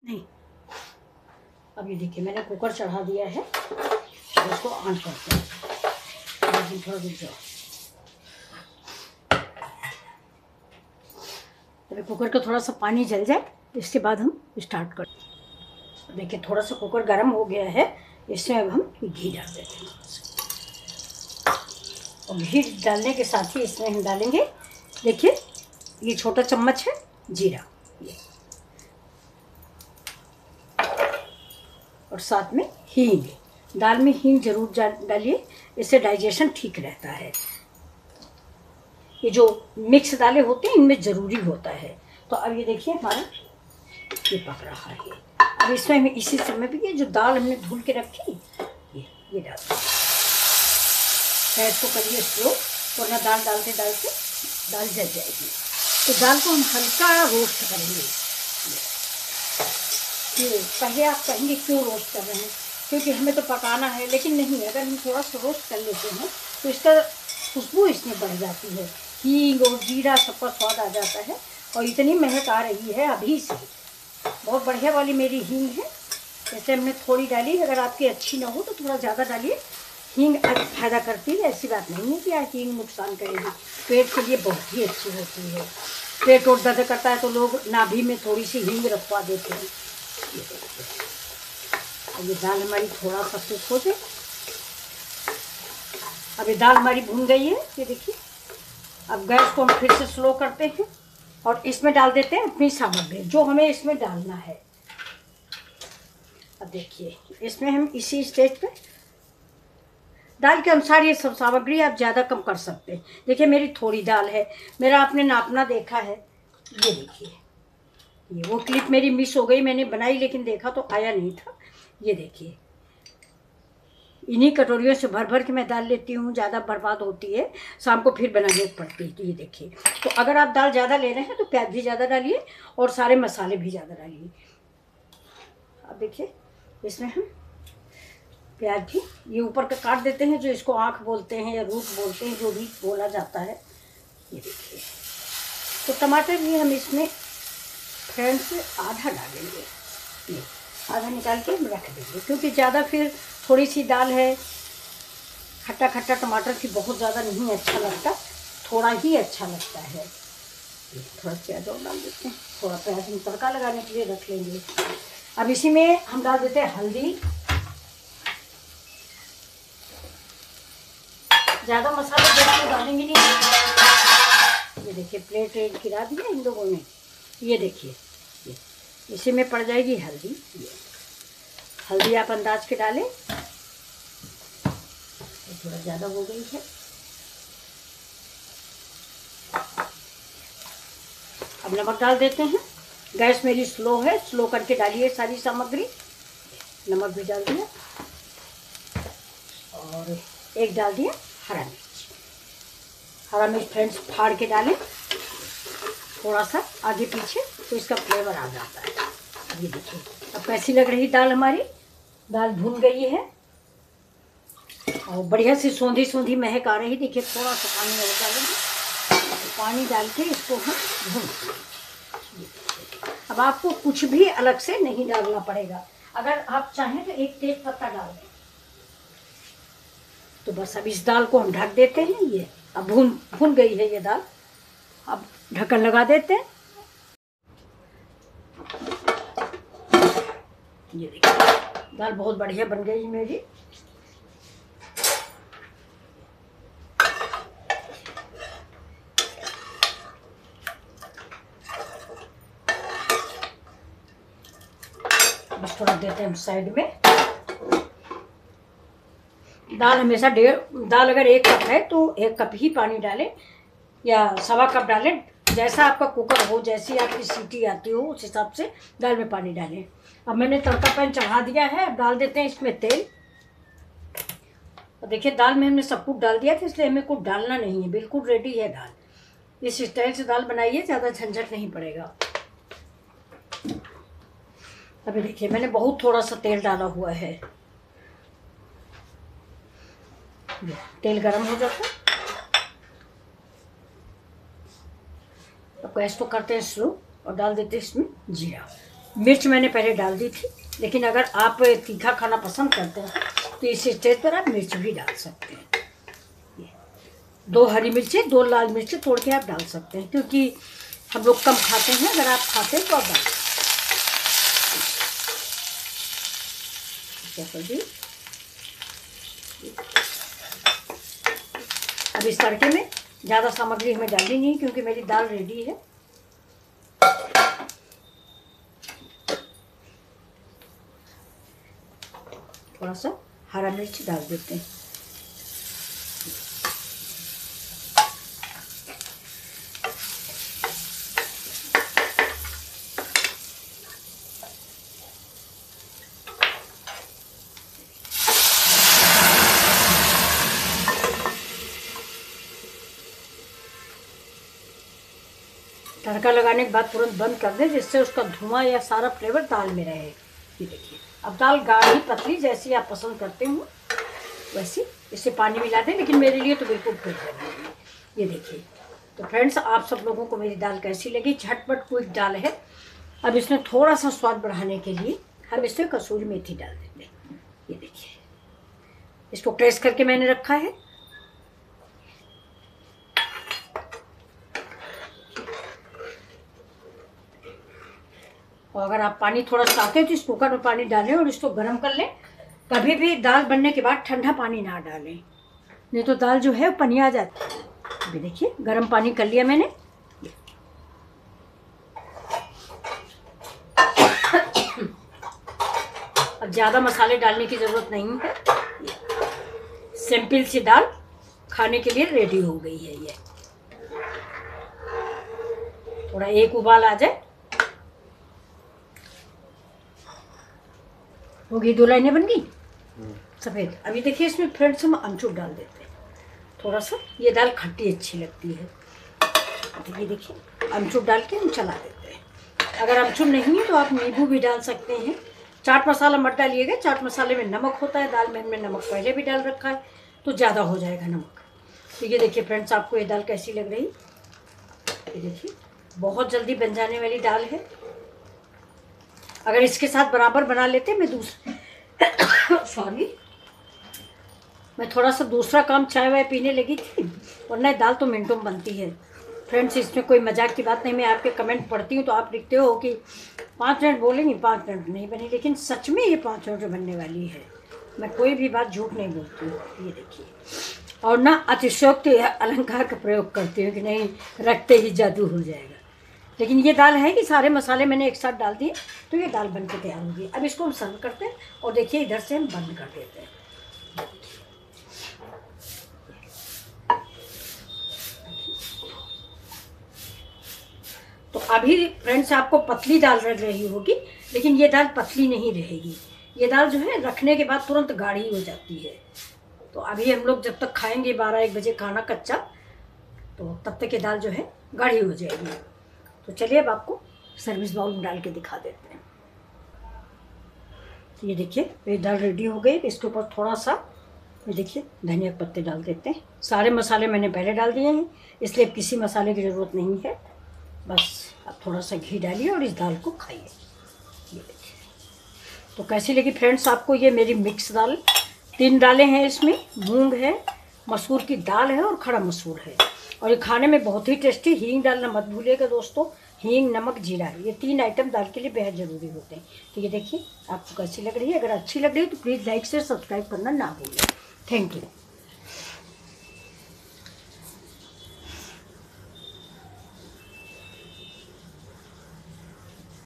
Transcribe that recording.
नहीं। अब ये देखिए मैंने कुकर चढ़ा दिया है, तो इसको ऑन करते हैं। लेकिन थोड़ा रुक जाओ, अभी कुकर का थोड़ा सा पानी जल जाए, इसके बाद हम स्टार्ट कर। देखिए थोड़ा सा कुकर गर्म हो गया है, इसमें अब हम घी डाल देते हैं थोड़ा सा। और घी डालने के साथ ही इसमें हम डालेंगे, देखिए ये छोटा चम्मच है जीरा, ये, और साथ में हींग। दाल में हींग जरूर डालिए, इससे डाइजेशन ठीक रहता है। ये जो मिक्स दालें होती हैं इनमें ज़रूरी होता है। तो अब ये देखिए हमारा ये पक रहा है। अब इसमें हमें इसी समय पे ये जो दाल हमने धुल के रखी ये डाल दें। गैस को करिए स्लो, वरना दाल डालते डालते दाल जल जाएगी। तो दाल को हम हल्का रोस्ट करेंगे। पहले आप कहेंगे क्यों रोस्ट कर रहे हैं, क्योंकि हमें तो पकाना है। लेकिन नहीं, अगर हम थोड़ा सा रोस्ट कर लेते हैं तो इसका खुशबू इसमें बढ़ जाती है, हींग और जीरा सबका स्वाद आ जाता है। और इतनी महक आ रही है अभी से, बहुत बढ़िया वाली मेरी हींग है। जैसे हमने थोड़ी डाली, अगर आपकी अच्छी ना हो तो थोड़ा ज़्यादा डालिए। हींग फायदा करती है, ऐसी बात नहीं है कि हींग नुकसान करेगी। पेट के लिए बहुत ही अच्छी होती है। पेट और दर्द करता है तो लोग नाभि में थोड़ी सी हींग रखवा देते हैं। ये दाल हमारी थोड़ा सा कुक हो जाए। अब ये दाल हमारी भून गई है, ये देखिए। अब गैस को हम फिर से स्लो करते हैं और इसमें डाल देते हैं अपनी सामग्री जो हमें इसमें डालना है। अब देखिए इसमें हम इसी स्टेज पे दाल के अनुसार ये सब सामग्री आप ज़्यादा कम कर सकते हैं। देखिए मेरी थोड़ी दाल है, मेरा आपने नापना देखा है। ये देखिए, ये वो क्लिप मेरी मिस हो गई, मैंने बनाई लेकिन देखा तो आया नहीं था। ये देखिए इन्हीं कटोरियों से भर भर के मैं दाल लेती हूँ, ज़्यादा बर्बाद होती है, शाम को फिर बनानी पड़ती है। तो ये देखिए, तो अगर आप दाल ज़्यादा ले रहे हैं तो प्याज भी ज़्यादा डालिए और सारे मसाले भी ज़्यादा डालिए। अब देखिए इसमें हम प्याज भी ये ऊपर का काट देते हैं, जो इसको आँख बोलते हैं या रूट बोलते हैं, जो भी बोला जाता है। ये देखिए, तो टमाटर भी हम इसमें फ्रेंड्स आधा डालेंगे। ये आधा निकाल के हम रख देंगे, क्योंकि ज़्यादा फिर थोड़ी सी दाल है, खट्टा खट्टा टमाटर की बहुत ज़्यादा नहीं अच्छा लगता, थोड़ा ही अच्छा लगता है। थोड़ा प्याज और डाल देते हैं, थोड़ा प्याज हम तड़का लगाने के लिए रख लेंगे। अब इसी में हम डाल देते हैं हल्दी। ज़्यादा मसाला जैसे डालेंगे नहीं। ये देखिए प्लेट गिरा दिया इन लोगों ने। ये देखिए इसी में पड़ जाएगी हल्दी। ये हल्दी आप अंदाज के डालें, तो थोड़ा ज़्यादा हो गई है। अब नमक डाल देते हैं। गैस मेरी स्लो है, स्लो करके डालिए सारी सामग्री। नमक भी डाल दिया और एक डाल दिया हरा मिर्च। हरा मिर्च फ्रेंड्स फाड़ के डालें थोड़ा सा आगे पीछे, तो इसका फ्लेवर आ जाता है। ये देखिए अब कैसी लग रही दाल हमारी। दाल भून गई है और बढ़िया से सौंधी सौंधी महक आ रही। देखिए थोड़ा सा पानी और डालेंगे, पानी डाल के इसको हम भून। अब आपको कुछ भी अलग से नहीं डालना पड़ेगा। अगर आप चाहें तो एक तेज पत्ता डाल दें। तो बस अब इस दाल को हम ढक देते हैं। ये अब भून गई है ये दाल। अब ढक्कन लगा देते हैं। ये देखिए दाल बहुत बढ़िया बन गई मेरी। बस थोड़ा देते हैं हम साइड में। दाल हमेशा दाल अगर 1 कप है तो 1 कप ही पानी डालें या 1.25 कप डालें, जैसा आपका कुकर हो, जैसी आपकी सीटी आती हो उस हिसाब से दाल में पानी डालें। अब मैंने तड़का पैन चढ़ा दिया है। अब डाल देते हैं इसमें तेल। और देखिए दाल में हमने सब कुछ डाल दिया था, इसलिए हमें कुछ डालना नहीं है, बिल्कुल रेडी है दाल। इस स्टाइल से दाल बनाइए, ज़्यादा झंझट नहीं पड़ेगा। अभी देखिए मैंने बहुत थोड़ा सा तेल डाला हुआ है। तेल गरम हो जाता है। अब गैस को करते हैं स्लो और डाल देते हैं इसमें जीरा। मिर्च मैंने पहले डाल दी थी, लेकिन अगर आप तीखा खाना पसंद करते हैं तो इस स्टेज पर आप मिर्च भी डाल सकते हैं। 2 हरी मिर्चें, 2 लाल मिर्चें तोड़ के आप डाल सकते हैं, क्योंकि हम लोग कम खाते हैं। अगर आप खाते हैं तो आप डाल सकते। अब इस तड़के में ज़्यादा सामग्री हमें डालनी नहीं, क्योंकि मेरी दाल रेडी है। थोड़ा सा हरा मिर्च डाल देते हैं। तड़का लगाने के बाद तुरंत बंद कर दें, जिससे उसका धुआं या सारा फ्लेवर दाल में रहे। ये देखिए, अब दाल गाढ़ी पतली जैसी आप पसंद करते हो वैसी इससे पानी मिला दें, लेकिन मेरे लिए तो बिल्कुल परफेक्ट है। ये देखिए। तो फ्रेंड्स, आप सब लोगों को मेरी दाल कैसी लगी? झटपट क्विक दाल है। अब इसमें थोड़ा सा स्वाद बढ़ाने के लिए हम इसमें कसूरी मेथी डाल देंगे। ये देखिए, इसको प्रेस करके मैंने रखा है। और अगर आप पानी थोड़ा चाहते हैं तो इस कुकर में पानी डालें और इसको गर्म कर लें। कभी भी दाल बनने के बाद ठंडा पानी ना डालें, नहीं तो दाल जो है वो पनिया जाती है। अभी देखिए, गर्म पानी कर लिया मैंने। अब ज़्यादा मसाले डालने की ज़रूरत नहीं है। सिंपल सी दाल खाने के लिए रेडी हो गई है। ये थोड़ा एक उबाल आ जाए, हो गई, 2 लाइनें बन गई सफ़ेद। अभी देखिए, इसमें फ्रेंड्स हम अमचूर डाल देते हैं थोड़ा सा। ये दाल खट्टी अच्छी लगती है। तो ये देखिए, अमचूर डाल के हम चला देते हैं। अगर अमचूर नहीं है तो आप नींबू भी डाल सकते हैं। चाट मसाला मत डालिएगा, चाट मसाले में नमक होता है, दाल में हमने नमक पहले भी डाल रखा है, तो ज़्यादा हो जाएगा नमक। तो ये देखिए फ्रेंड्स, आपको ये दाल कैसी लग रही? ये देखिए, बहुत जल्दी बन जाने वाली दाल है। अगर इसके साथ बराबर बना लेते मैं मैं थोड़ा सा दूसरा काम चाय वाय पीने लगी थी, वरना दाल तो मिनटों में बनती है। फ्रेंड्स, इसमें कोई मजाक की बात नहीं। मैं आपके कमेंट पढ़ती हूँ तो आप लिखते हो कि 5 मिनट बोलेंगी, 5 मिनट नहीं बनी, लेकिन सच में ये 5 मिनट में बनने वाली है। मैं कोई भी बात झूठ नहीं बोलती हूँ। ये देखिए, और ना अतिशयोक्त अलंकार का प्रयोग करती हूँ कि नहीं रखते ही जादू हो जाएगा। लेकिन ये दाल है कि सारे मसाले मैंने एक साथ डाल दिए, तो ये दाल बन के तैयार होगी। अब इसको हम सर्व करते हैं और देखिए इधर से हम बंद कर देते हैं। तो अभी फ्रेंड्स, आपको पतली दाल लग रही होगी, लेकिन ये दाल पतली नहीं रहेगी। ये दाल जो है रखने के बाद तुरंत गाढ़ी हो जाती है। तो अभी हम लोग जब तक खाएंगे 12-1 बजे खाना कच्चा, तो तब तक ये दाल जो है गाढ़ी हो जाएगी। तो चलिए अब आपको सर्विस बाउल में डाल के दिखा देते हैं। तो ये देखिए, ये दाल रेडी हो गई। इसके ऊपर थोड़ा सा ये देखिए धनिया के पत्ते डाल देते हैं। सारे मसाले मैंने पहले डाल दिए हैं, इसलिए किसी मसाले की ज़रूरत नहीं है। बस अब थोड़ा सा घी डालिए और इस दाल को खाइए। ये देखिए, तो कैसी लगी फ्रेंड्स आपको ये मेरी मिक्स दाल? 3 दालें हैं इसमें, मूंग है, मसूर की दाल है और खड़ा मसूर है। और ये खाने में बहुत ही टेस्टी। हींग डालना मत भूलिएगा दोस्तों, हींग, नमक, जीरा, ये 3 आइटम दाल के लिए बेहद ज़रूरी होते हैं। तो ये देखिए आपको कैसी लग रही है? अगर अच्छी लग रही है तो प्लीज़ लाइक से सब्सक्राइब करना ना भूलें। Thank you.